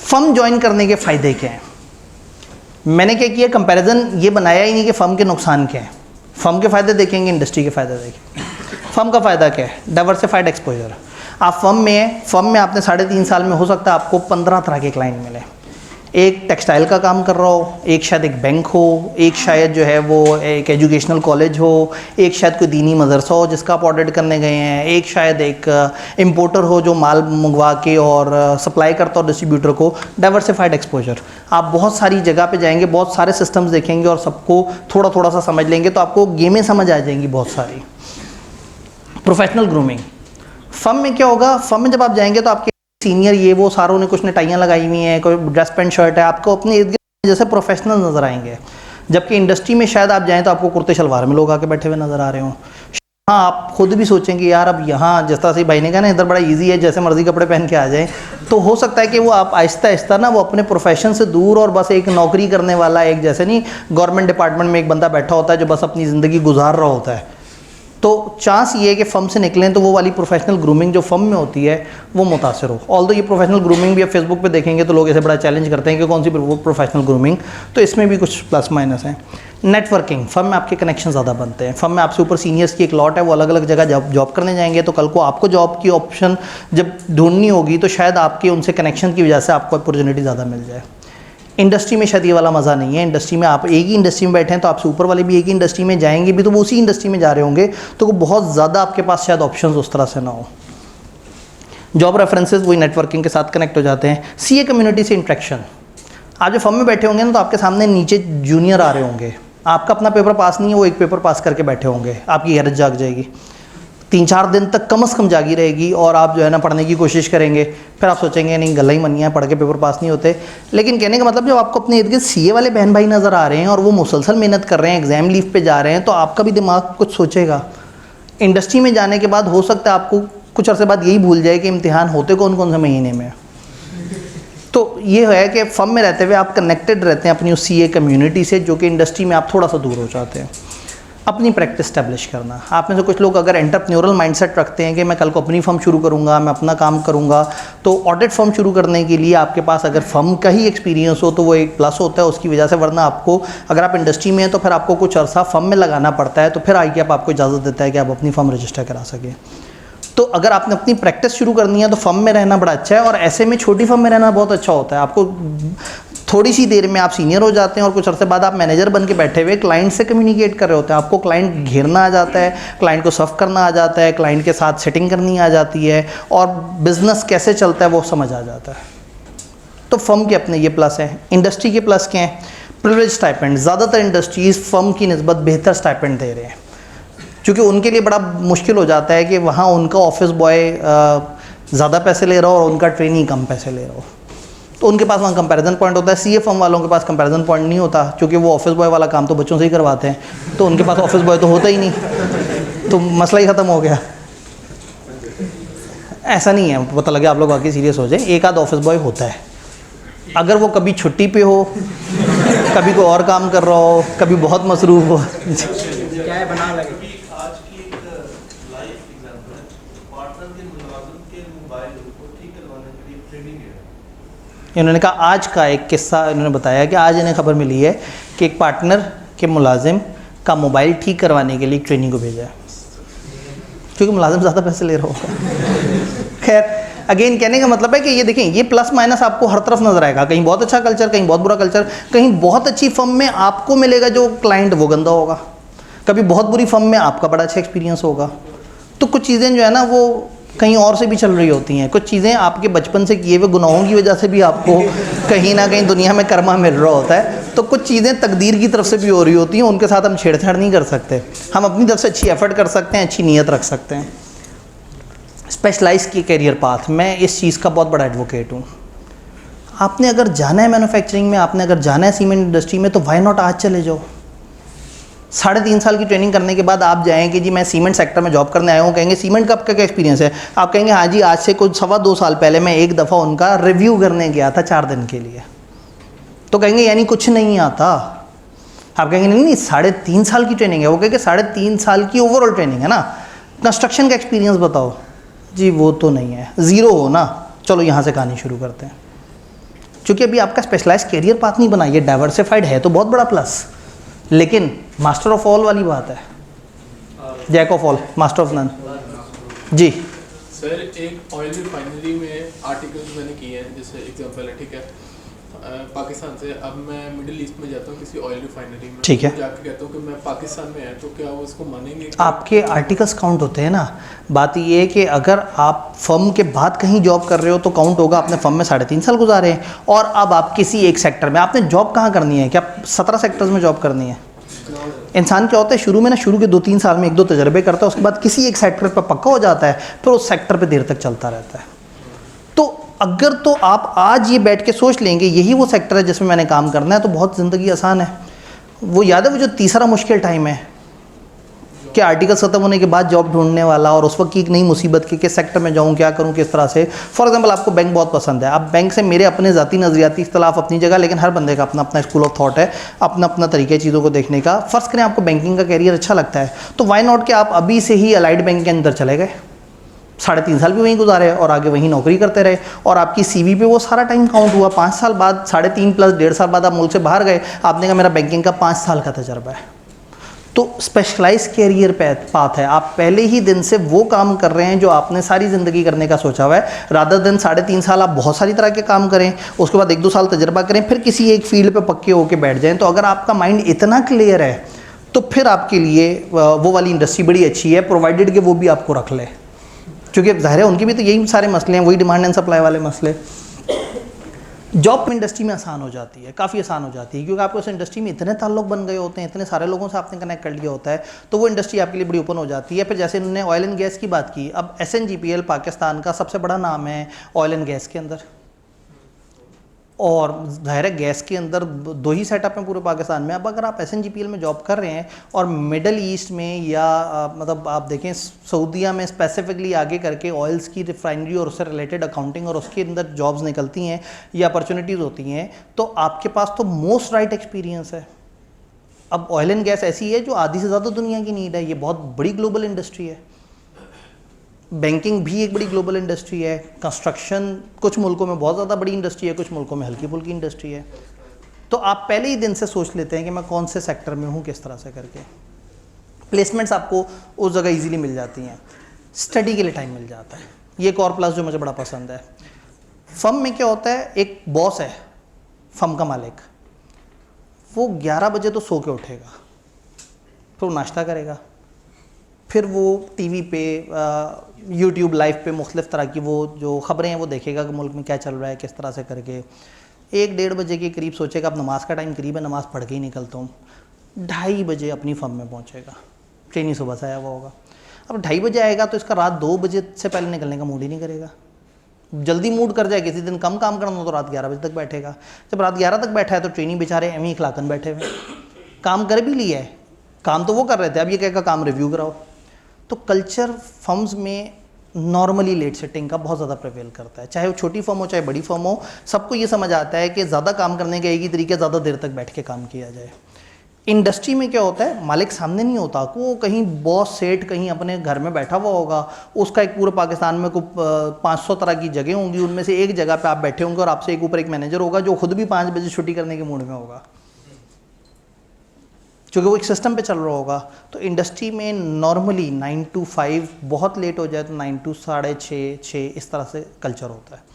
Firm join करने के फ़ायदे क्या हैं? मैंने क्या किया, कंपैरिजन ये बनाया ही नहीं कि फ़र्म के नुकसान क्या हैं। फर्म के फ़ायदे देखेंगे, इंडस्ट्री के फ़ायदे देखेंगे। फर्म का फ़ायदा क्या है? Diversified exposure. आप फर्म में हैं, फर्म में आपने 3.5 साल में हो सकता है आपको 15 तरह के क्लाइंट मिले। एक टेक्सटाइल का काम कर रहा हो, एक शायद एक बैंक हो, एक शायद जो है वो एक एजुकेशनल कॉलेज हो, एक शायद कोई दीनी मदरसा हो जिसका आप ऑडिट करने गए हैं, एक शायद एक इम्पोर्टर हो जो माल मंगवा के और सप्लाई करता हो डिस्ट्रीब्यूटर को। Diversified exposure. आप बहुत सारी जगह पे जाएंगे, बहुत सारे सिस्टम्स देखेंगे और सबको थोड़ा थोड़ा सा समझ लेंगे तो आपको गेमें समझ आ जाएंगी बहुत सारी। Professional grooming. फर्म में क्या होगा, फर्म में जब आप जाएंगे तो आपके सीनियर ये वो सारों ने कुछ ने टाइयाँ लगाई हुई हैं, कोई ड्रेस पैंट शर्ट है, आपको अपने इर्द गिर्द जैसे प्रोफेशनल नज़र आएंगे। जबकि इंडस्ट्री में शायद आप जाएं तो आपको कुर्ते शलवार में लोग आके बैठे हुए नज़र आ रहे हों। हाँ, आप खुद भी सोचेंगे यार अब यहाँ जिस तरह से भाई ने कहा ना इधर बड़ा इजी है, जैसे मर्जी कपड़े पहन के आ जाएं, तो हो सकता है कि वो आप आहिस्ता आहिस्ता ना वो अपने प्रोफेशन से दूर और बस एक नौकरी करने वाला, एक जैसे नहीं गवर्नमेंट डिपार्टमेंट में एक बंदा बैठा होता है जो बस अपनी ज़िंदगी गुजार रहा होता है। तो चांस ये है कि फर्म से निकलें तो वो वाली प्रोफेशनल ग्रूमिंग जो फर्म में होती है वो मुतासर हो। ऑल्दो ये प्रोफेशनल ग्रूमिंग भी आप फेसबुक पे देखेंगे तो लोग इसे बड़ा चैलेंज करते हैं कि कौन सी प्रोफेशनल ग्रूमिंग, तो इसमें भी कुछ प्लस माइनस हैं। नेटवर्किंग। फर्म में आपके कनेक्शन ज़्यादा बनते हैं। फर्म में आपसे ऊपर सीनियर्स की एक लॉट है, वो अलग अलग जगह जॉब करने जाएंगे, तो कल को आपको जॉब की ऑप्शन जब ढूंढनी होगी तो शायद आपके उनसे कनेक्शन की वजह से आपको अपॉर्चुनिटी ज़्यादा मिल जाए। इंडस्ट्री में शायद ये वाला मज़ा नहीं है। इंडस्ट्री में आप एक ही इंडस्ट्री में बैठे हैं तो आपसे ऊपर वाले भी एक ही इंडस्ट्री में जाएंगे भी तो वो उसी इंडस्ट्री में जा रहे होंगे, तो वो बहुत ज़्यादा आपके पास शायद ऑप्शंस उस तरह से ना हो। जॉब रेफरेंसेस वही नेटवर्किंग के साथ कनेक्ट हो जाते हैं। सीए कम्युनिटी से इंट्रैक्शन। आप जो फर्म में बैठे होंगे ना तो आपके सामने नीचे जूनियर आ रहे होंगे, आपका अपना पेपर पास नहीं है, वो एक पेपर पास करके बैठे होंगे, आपकी हैरत जाग जाएगी। 3-4 दिन तक कम से कम जागी रहेगी और आप जो है ना पढ़ने की कोशिश करेंगे, फिर आप सोचेंगे नहीं गला ही मनिया है, पढ़ के पेपर पास नहीं होते। लेकिन कहने का मतलब जब आपको अपने इर्द गिर्द सीए वाले बहन भाई नज़र आ रहे हैं और वो मुसलसल मेहनत कर रहे हैं, एग्जाम लीव पे जा रहे हैं, तो आपका भी दिमाग कुछ सोचेगा। इंडस्ट्री में जाने के बाद हो सकता है आपको कुछ अर्से बाद यही भूल जाए कि इम्तिहान होते कौन कौन से महीने में। तो ये है कि फर्म में रहते हुए आप कनेक्टेड रहते हैं अपनी उस सीए कम्युनिटी से, जो कि इंडस्ट्री में आप थोड़ा सा दूर हो जाते हैं। अपनी प्रैक्टिस स्टैब्लिश करना। आप में से कुछ लोग अगर एंटरप्रेन्योरल माइंडसेट रखते हैं कि मैं कल को अपनी फर्म शुरू करूंगा, मैं अपना काम करूंगा, तो ऑडिट फर्म शुरू करने के लिए आपके पास अगर फर्म का ही एक्सपीरियंस हो तो वो एक प्लस होता है उसकी वजह से। वरना आपको अगर आप इंडस्ट्री में हैं तो फिर आपको कुछ अर्सा फर्म में लगाना पड़ता है, तो फिर आई आपको इजाज़त देता है कि आप अपनी फर्म रजिस्टर करा सकें। तो अगर आपने अपनी प्रैक्टिस शुरू करनी है तो फर्म में रहना बड़ा अच्छा है, और ऐसे में छोटी फर्म में रहना बहुत अच्छा होता है। आपको थोड़ी सी देर में आप सीनियर हो जाते हैं और कुछ अर्से बाद आप मैनेजर बन के बैठे हुए क्लाइंट से कम्युनिकेट कर रहे होते हैं। आपको क्लाइंट घेरना आ जाता है, क्लाइंट को सर्व करना आ जाता है, क्लाइंट के साथ सेटिंग करनी आ जाती है, और बिज़नेस कैसे चलता है वो समझ आ जाता है। तो फर्म के अपने ये प्लस हैं। इंडस्ट्री के प्लस क्या हैं? Privilege stipend. ज़्यादातर इंडस्ट्रीज़ फर्म की निस्बत बेहतर स्टाइपेंड दे रहे हैं, क्योंकि उनके लिए बड़ा मुश्किल हो जाता है कि वहाँ उनका ऑफिस बॉय ज़्यादा पैसे ले रहा हो और उनका ट्रेनी कम पैसे ले रहा हो, तो उनके पास वहाँ कंपैरिजन पॉइंट होता है। सीए फर्म वालों के पास कंपैरिजन पॉइंट नहीं होता, क्योंकि वो ऑफिस बॉय वाला काम तो बच्चों से ही करवाते हैं, तो उनके पास ऑफिस बॉय तो होता ही नहीं, तो मसला ही ख़त्म हो गया। ऐसा नहीं है, पता लगे आप लोग वाकई सीरियस हो जाए, एक आध ऑफिस बॉय होता है। अगर वो कभी छुट्टी पे हो, कभी कोई और काम कर रहा हो, कभी बहुत मसरूफ़ हो। क्या है बना लगे। इन्होंने कहा आज का एक किस्सा इन्होंने बताया कि आज इन्हें खबर मिली है कि एक पार्टनर के मुलाजिम का मोबाइल ठीक करवाने के लिए ट्रेनिंग को भेजा है, क्योंकि मुलाजिम ज़्यादा पैसे ले रहा होगा। खैर, अगेन कहने का मतलब है कि ये देखें, ये प्लस माइनस आपको हर तरफ नजर आएगा। कहीं बहुत अच्छा कल्चर, कहीं बहुत बुरा कल्चर, कहीं बहुत अच्छी फर्म में आपको मिलेगा जो क्लाइंट वो गंदा होगा, कभी बहुत बुरी फर्म में आपका बड़ा अच्छा एक्सपीरियंस होगा। तो कुछ चीज़ें जो है ना वो कहीं और से भी चल रही होती हैं। कुछ चीज़ें आपके बचपन से किए हुए गुनाहों की वजह से भी आपको कहीं ना कहीं दुनिया में कर्मा मिल रहा होता है। तो कुछ चीज़ें तकदीर की तरफ से भी हो रही होती हैं, उनके साथ हम छेड़छाड़ नहीं कर सकते। हम अपनी तरफ से अच्छी एफर्ट कर सकते हैं, अच्छी नीयत रख सकते हैं। स्पेशलाइज की कैरियर पाथ, मैं इस चीज़ का बहुत बड़ा एडवोकेट हूँ। आपने अगर जाना है मैन्युफैक्चरिंग में, आपने अगर जाना है सीमेंट इंडस्ट्री में, तो वाई नॉट आज चले जाओ। 3.5 साल की ट्रेनिंग करने के बाद आप जाएंगे जी मैं सीमेंट सेक्टर में जॉब करने आया हूँ, कहेंगे सीमेंट का आपका क्या एक्सपीरियंस है? आप कहेंगे हाँ जी आज से कुछ 2.25 साल पहले मैं एक दफ़ा उनका रिव्यू करने गया था 4 दिन के लिए। तो कहेंगे यानी कुछ नहीं आता। आप कहेंगे नहीं 3.5 साल की ट्रेनिंग है। वो कहेंगे 3.5 साल की ओवरऑल ट्रेनिंग है ना, कंस्ट्रक्शन का एक्सपीरियंस बताओ। जी वो तो नहीं है, ज़ीरो हो ना, चलो यहाँ से कहानी शुरू करते हैं। क्योंकि अभी आपका स्पेशलाइज कैरियर पाथ नहीं बना, ये डाइवर्सिफाइड है तो बहुत बड़ा प्लस, लेकिन मास्टर ऑफ ऑल वाली बात है, jack of all master of none. जी सर, एक ऑयल रिफाइनरी में आर्टिकल्स मैंने किए हैं, जैसे एग्जांपल है, ठीक है, पाकिस्तान से अब मैं मिडिल ईस्ट में जाता हूँ किसी ऑयल रिफाइनरी में, ठीक है, जाके कहता हूँ कि मैं पाकिस्तान में है, तो क्या वो इसको मानेंगे? आपके आर्टिकल्स काउंट होते हैं ना। बात ये है कि अगर आप फर्म के बाद कहीं जॉब कर रहे हो तो काउंट होगा, आपने फर्म में 3.5 साल गुजारे हैं, और अब आप किसी एक सेक्टर में, आपने जॉब कहाँ करनी है, क्या 17 सेक्टर्स में जॉब करनी है? इंसान क्या होता है, शुरू में ना, शुरू के 2-3 साल में 1-2 तजर्बे करता है, उसके बाद किसी एक सेक्टर पर पक्का हो जाता है, फिर उस सेक्टर पर देर तक चलता रहता है। तो अगर तो आप आज ये बैठ के सोच लेंगे यही वो सेक्टर है जिसमें मैंने काम करना है, तो बहुत ज़िंदगी आसान है। वो याद है वो जो तीसरा मुश्किल टाइम है कि आर्टिकल ख़त्म होने के बाद जॉब ढूंढने वाला, और उस वक्त की एक नई मुसीबत की किस सेक्टर में जाऊँ, क्या करूँ, किस तरह से। फॉर एग्जांपल आपको बैंक बहुत पसंद है, आप बैंक से, मेरे अपने ज़ाती नज़रियाती इख्तलाफ अपनी जगह, लेकिन हर बंदे का अपना अपना स्कूल ऑफ थॉट है, अपना अपना तरीके चीज़ों को देखने का। फ़र्ज़ करें आपको बैंकिंग का कैरियर अच्छा लगता है, तो वाई नॉट कि आप अभी से ही अलाइड बैंक के अंदर चले गए, 3.5 साल भी वहीं गुजारे और आगे वहीं नौकरी करते रहे, और आपकी CV पे वो सारा टाइम काउंट हुआ। 5 साल बाद, 3.5 प्लस 1.5 साल बाद आप मुल्क से बाहर गए, आपने कहा मेरा बैंकिंग का 5 साल का तजर्बा है। तो स्पेशलाइज कैरियर पाथ है, आप पहले ही दिन से वो काम कर रहे हैं जो आपने सारी ज़िंदगी करने का सोचा हुआ है, रादर दिन 3.5 साल आप बहुत सारी तरह के काम करें, उसके बाद 1-2 साल तजर्बा करें, फिर किसी एक फील्ड पे पक्के होकर बैठ जाएं। तो अगर आपका माइंड इतना क्लियर है तो फिर आपके लिए वो वाली इंडस्ट्री बड़ी अच्छी है, प्रोवाइडेड कि वो भी आपको रख ले, क्योंकि जाहिर है उनकी भी तो यही सारे मसले हैं, वही डिमांड एंड सप्लाई वाले मसले। जॉब इंडस्ट्री में आसान हो जाती है, काफ़ी आसान हो जाती है, क्योंकि आपको उस इंडस्ट्री में इतने ताल्लुक बन गए होते हैं, इतने सारे लोगों से आपने कनेक्ट कर लिया होता है, तो वो इंडस्ट्री आपके लिए बड़ी ओपन हो जाती है। फिर जैसे इन्होंने ऑयल एंड गैस की बात की, अब SNGPL पाकिस्तान का सबसे बड़ा नाम है ऑयल एंड गैस के अंदर, और जाहिर है गैस के अंदर 2 ही सेटअप हैं पूरे पाकिस्तान में। अब अगर आप SNGPL में जॉब कर रहे हैं और मिडल ईस्ट में या मतलब आप देखें सऊदीया में स्पेसिफिकली आगे करके ऑयल्स की रिफाइनरी और उससे रिलेटेड अकाउंटिंग और उसके अंदर जॉब्स निकलती हैं या अपॉर्चुनिटीज़ होती हैं, तो आपके पास तो मोस्ट राइट एक्सपीरियंस है। अब ऑयल एंड गैस ऐसी है जो आधी से ज़्यादा दुनिया की नीड है, ये बहुत बड़ी ग्लोबल इंडस्ट्री है। बैंकिंग भी एक बड़ी ग्लोबल इंडस्ट्री है, कंस्ट्रक्शन कुछ मुल्कों में बहुत ज़्यादा बड़ी इंडस्ट्री है, कुछ मुल्कों में हल्की फुल्की इंडस्ट्री है। तो आप पहले ही दिन से सोच लेते हैं कि मैं कौन से सेक्टर में हूँ, किस तरह से करके। प्लेसमेंट्स आपको उस जगह इजीली मिल जाती हैं, स्टडी के लिए टाइम मिल जाता है। ये एक और प्लस जो मुझे बड़ा पसंद है। फर्म में क्या होता है, एक बॉस है फर्म का मालिक, वो 11 बजे तो सो के उठेगा, फिर वो नाश्ता करेगा, फिर वो टीवी पे यूट्यूब लाइव पे मुख्तलिफ तरह की वो जो ख़बरें हैं वो देखेगा कि मुल्क में क्या चल रहा है, किस तरह से करके। 1-1:30 बजे के करीब सोचेगा अब नमाज़ का टाइम करीब है, नमाज़ पढ़ के ही निकलता हूँ। 2:30 बजे अपनी फर्म में पहुँचेगा, ट्रेनिंग सुबह से आया हुआ होगा। अब 2:30 बजे आएगा तो इसका रात 2 बजे से पहले निकलने का मूड ही नहीं करेगा। जल्दी मूड कर जाए, किसी दिन कम काम करना हो तो रात 11 बजे तक बैठेगा। जब रात 11 तक बैठा है तो ट्रेनिंग बेचारे एम ही खिलाकन बैठे हुए, काम कर भी लिया है, काम तो वो कर रहे थे, अब ये कहेगा काम रिव्यू कराओ। तो कल्चर फर्म्स में नॉर्मली लेट सेटिंग का बहुत ज़्यादा प्रिवेल करता है, चाहे वो छोटी फर्म हो चाहे बड़ी फर्म हो। सबको ये समझ आता है कि ज़्यादा काम करने का एक ही तरीका ज़्यादा देर तक बैठ के काम किया जाए। इंडस्ट्री में क्या होता है, मालिक सामने नहीं होता, वो कहीं बॉस सेठ कहीं अपने घर में बैठा हुआ होगा, उसका एक पूरे पाकिस्तान में को 500 तरह की जगह होंगी, उनमें से एक जगह पे आप बैठे होंगे और आपसे एक ऊपर एक मैनेजर होगा जो खुद भी 5 बजे छुट्टी करने के मूड में होगा, क्योंकि वो एक सिस्टम पे चल रहा होगा। तो इंडस्ट्री में नॉर्मली 9 to 5, बहुत लेट हो जाए तो 9 to 6:30, 6 इस तरह से कल्चर होता है।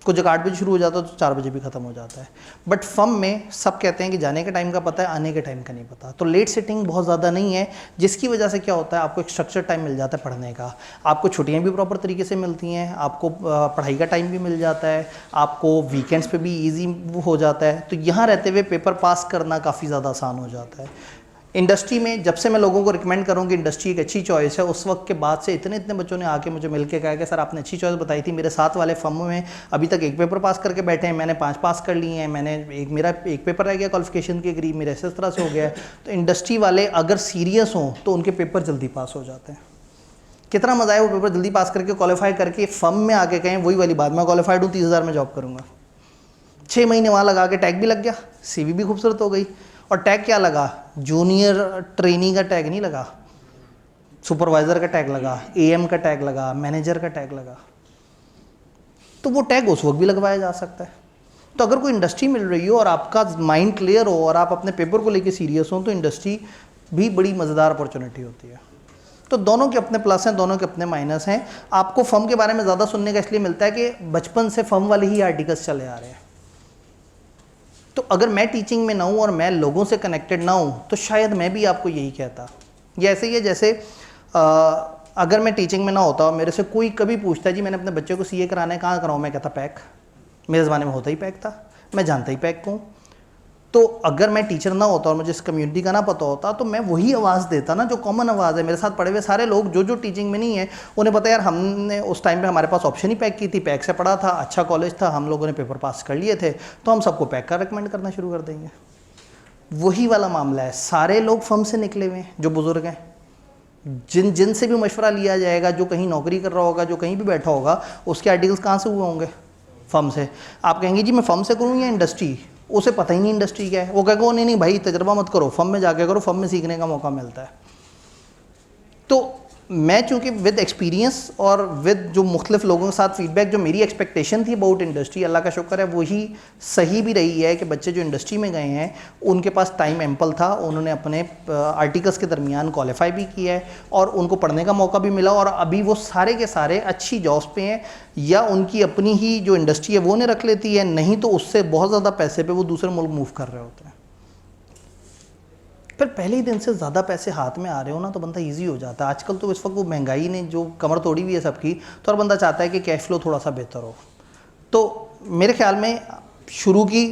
कुछ जगह 8 बजे शुरू हो जाता है तो 4 बजे भी ख़त्म हो जाता है। बट फर्म में सब कहते हैं कि जाने के टाइम का पता है, आने के टाइम का नहीं पता। तो लेट सेटिंग बहुत ज़्यादा नहीं है, जिसकी वजह से क्या होता है, आपको एक स्ट्रक्चर टाइम मिल जाता है पढ़ने का, आपको छुट्टियां भी प्रॉपर तरीके से मिलती हैं, आपको पढ़ाई का टाइम भी मिल जाता है, आपको वीकेंड्स पे भी ईजी हो जाता है। तो यहाँ रहते हुए पेपर पास करना काफ़ी ज़्यादा आसान हो जाता है। इंडस्ट्री में जब से मैं लोगों को रिकमेंड करूँ कि इंडस्ट्री एक अच्छी चॉइस है, उस वक्त के बाद से इतने बच्चों ने आके मुझे मिल के कहा कि सर आपने अच्छी चॉइस बताई थी, मेरे साथ वाले फर्मों में अभी तक 1 पेपर पास करके बैठे हैं, मैंने 5 पास कर लिए हैं, मेरा एक पेपर रह गया क्वालिफिकेशन के करीब, मेरे इस तरह से हो गया है। तो इंडस्ट्री वाले अगर सीरियस हों तो उनके पेपर जल्दी पास हो जाते हैं। कितना मज़ा है वो पेपर जल्दी पास करके क्वालिफाई करके फर्म में आके कहें वही वाली बात, मैं क्वालिफाइड हूँ, 30,000 में जॉब करूँगा। 6 महीने वहाँ लगा के टैग भी लग गया, CV भी खूबसूरत हो गई। और टैग क्या लगा, जूनियर ट्रेनी का टैग नहीं लगा, सुपरवाइज़र का टैग लगा, AM का टैग लगा, मैनेजर का टैग लगा। तो वो टैग उस वक्त भी लगवाया जा सकता है। तो अगर कोई इंडस्ट्री मिल रही हो और आपका माइंड क्लियर हो और आप अपने पेपर को लेके सीरियस हो, तो इंडस्ट्री भी बड़ी मज़ेदार अपॉर्चुनिटी होती है। तो दोनों के अपने प्लस हैं, दोनों के अपने माइनस हैं। आपको फर्म के बारे में ज़्यादा सुनने का इसलिए मिलता है कि बचपन से फर्म वाले ही आर्टिकल्स चले आ रहे हैं। तो अगर मैं टीचिंग में ना हूँ और मैं लोगों से कनेक्टेड ना हूँ, तो शायद मैं भी आपको यही कहता। ये ऐसे ही है जैसे अगर मैं टीचिंग में ना होता और मेरे से कोई कभी पूछता जी मैंने अपने बच्चे को सीए कराना है, कहाँ कराऊँ, मैं कहता पैक। मेरे ज़माने में होता ही पैक था, मैं जानता ही पैक को हूँ। तो अगर मैं टीचर ना होता और मुझे इस कम्युनिटी का ना पता होता, तो मैं वही आवाज़ देता ना जो कॉमन आवाज़ है। मेरे साथ पढ़े हुए सारे लोग जो टीचिंग में नहीं है, उन्हें पता यार हमने उस टाइम पे हमारे पास ऑप्शन ही पैक की थी, पैक से पढ़ा था, अच्छा कॉलेज था, हम लोगों ने पेपर पास कर लिए थे, तो हम सबको पैक का रिकमेंड करना शुरू कर देंगे। वही वाला मामला है, सारे लोग फर्म से निकले हुए हैं जो बुज़ुर्ग हैं, जिन से भी मशवरा लिया जाएगा, जो कहीं नौकरी कर रहा होगा, जो कहीं भी बैठा होगा, उसके आर्टिकल्स कहाँ से हुए होंगे? फर्म से। आप कहेंगे जी मैं फर्म से करूँ या इंडस्ट्री, उसे पता ही नहीं इंडस्ट्री क्या है। वो कहेगा नहीं भाई तजर्बा मत करो, फर्म में जाके करो, फर्म में सीखने का मौका मिलता है। तो मैं चूँकि विद एक्सपीरियंस और विद जो मुख्तलिफ लोगों के साथ फीडबैक, जो मेरी एक्सपेक्टेशन थी अबाउट इंडस्ट्री, अल्लाह का शुक्र है वही सही भी रही है कि बच्चे जो इंडस्ट्री में गए हैं उनके पास टाइम एम्पल था, उन्होंने अपने आर्टिकल्स के दरमियान क्वालिफाई भी किया है और उनको पढ़ने का मौका भी मिला, और अभी वो सारे के सारे अच्छी जॉब्स पे हैं, या उनकी अपनी ही जो इंडस्ट्री है वो उन्हें रख लेती है, नहीं तो उससे बहुत ज़्यादा पैसे पे वो दूसरे मुल्क मूव कर रहे होते हैं। फिर पहले ही दिन से ज़्यादा पैसे हाथ में आ रहे हो ना, तो बंदा इजी हो जाता है। आजकल तो इस वक्त वो महंगाई ने जो कमर तोड़ी हुई है सबकी, तो हर बंदा चाहता है कि कैश फ्लो थोड़ा सा बेहतर हो। तो मेरे ख्याल में शुरू की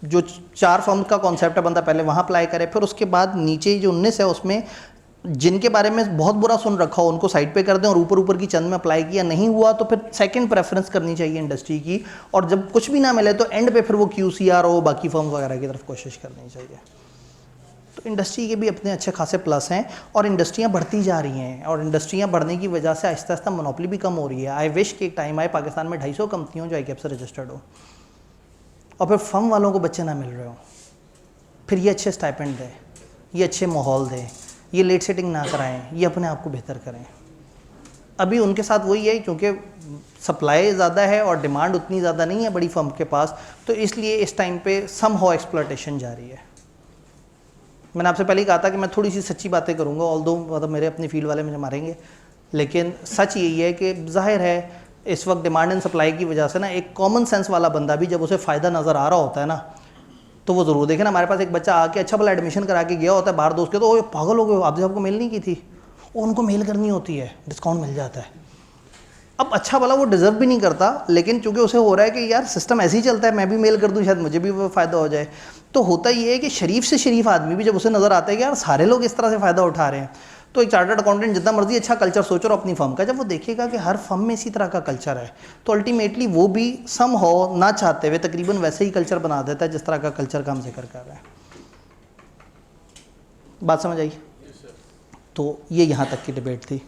जो 4 फर्म का कॉन्सेप्ट है, बंदा पहले वहाँ अप्लाई करे, फिर उसके बाद नीचे जो 19 है उसमें जिनके बारे में बहुत बुरा सुन रखा हो उनको साइड पे कर दें, और ऊपर की चंद में अप्लाई किया नहीं हुआ तो फिर सेकंड प्रेफरेंस करनी चाहिए इंडस्ट्री की, और जब कुछ भी ना मिले तो एंड पे फिर वो QCR हो, बाकी फर्म वगैरह की तरफ कोशिश करनी चाहिए। तो इंडस्ट्री के भी अपने अच्छे खासे प्लस हैं, और इंडस्ट्रियाँ बढ़ती जा रही हैं, और इंडस्ट्रियाँ बढ़ने की वजह से आहिस्ता आहिस्ता मोनोपोली भी कम हो रही है। आई विश कि एक टाइम आए पाकिस्तान में 250 कंपनियों जो ICAP से रजिस्टर्ड हो, और फिर फर्म वालों को बच्चे ना मिल रहे हो, फिर ये अच्छे स्टाइपेंड दें, ये अच्छे माहौल दें, ये लेट सेटिंग ना कराएं, ये अपने आप को बेहतर करें। अभी उनके साथ वही है, क्योंकि सप्लाई ज़्यादा है और डिमांड उतनी ज़्यादा नहीं है बड़ी फर्म के पास, तो इसलिए इस टाइम पे सम हाउ एक्सप्लॉयटेशन जारी है। मैंने आपसे पहले ही कहा था कि मैं थोड़ी सी सच्ची बातें करूँगा, ऑल्दो मतलब मेरे अपनी फील्ड वाले मुझे मारेंगे, लेकिन सच यही है कि जाहिर है इस वक्त डिमांड एंड सप्लाई की वजह से ना एक कॉमन सेंस वाला बंदा भी जब उसे फ़ायदा नज़र आ रहा होता है ना, तो वो ज़रूर देखे ना। हमारे पास एक बच्चा आके अच्छा भला एडमिशन करा के गया होता है बाहर दोस्त के, तो वो पागल हो गए, आपने आपको मेल नहीं की थी, उनको मेल करनी होती है, डिस्काउंट मिल जाता है। अब अच्छा भला वो डिज़र्व भी नहीं करता, लेकिन चूंकि उसे हो रहा है कि यार सिस्टम ऐसे ही चलता है, मैं भी मेल कर दूं शायद मुझे भी वो फ़ायदा हो जाए। तो होता ये है कि शरीफ से शरीफ आदमी भी जब उसे नज़र आता है कि यार सारे लोग इस तरह से फ़ायदा उठा रहे हैं, तो एक चार्टर्ड अकाउंटेंट जितना मर्जी अच्छा कल्चर सोच रहा हो अपनी फर्म का, जब वो देखेगा कि हर फर्म में इसी तरह का कल्चर है, तो अल्टीमेटली वो भी सम हो ना चाहते हुए तकरीबन वैसे ही कल्चर बना देता है जिस तरह का कल्चर का हम जिक्र कर रहे हैं। बात समझ आई? तो ये यहाँ तक की डिबेट थी।